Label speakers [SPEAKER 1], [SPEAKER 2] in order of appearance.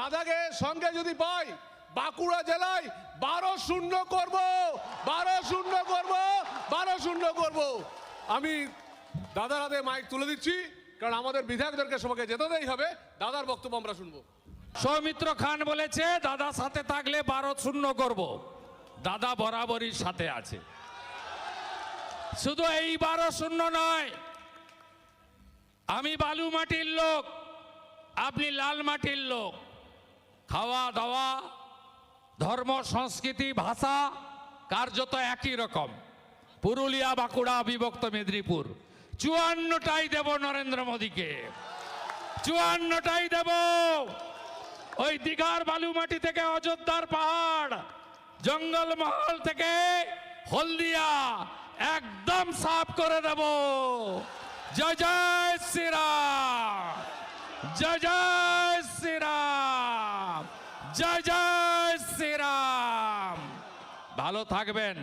[SPEAKER 1] দাদাকে সঙ্গে যদি পাই বাঁকুড়া জেলায় 12-0 করব, 12-0 করব, 12-0 করব। আমি দাদার হাতে মাইক তুলে দিচ্ছি, কারণ আমাদের বিধায়কদেরকে সবাইকে যেতেই হবে। দাদার বক্তব্য আমরা শুনবো।
[SPEAKER 2] সৌমিত্র খান বলেছে দাদা সাথে থাকলে 12-0 করব। দাদা বরাবরই সাথে আছে। শুধু এই 12-0 নয়, আমি বালু মাটির লোক, আপনি লাল মাটির লোক। খাওয়া দাওয়া, ধর্ম, সংস্কৃতি, ভাষা কার্যত একই রকম। পুরুলিয়া, বাঁকুড়া, বিভক্ত মেদিনীপুর, 54টাই দেব নরেন্দ্র মোদীকে, 54টাই দেব। ওই দীঘার বালুমাটি থেকে অযোধ্যার পাহাড়, জঙ্গলমহল থেকে হলদিয়া একদম সাফ করে দেব। জয় জয় শ্রীরাম, জয় জয় শ্রীরাম, জয় জয় শ্রীরাম। ভালো থাকবেন।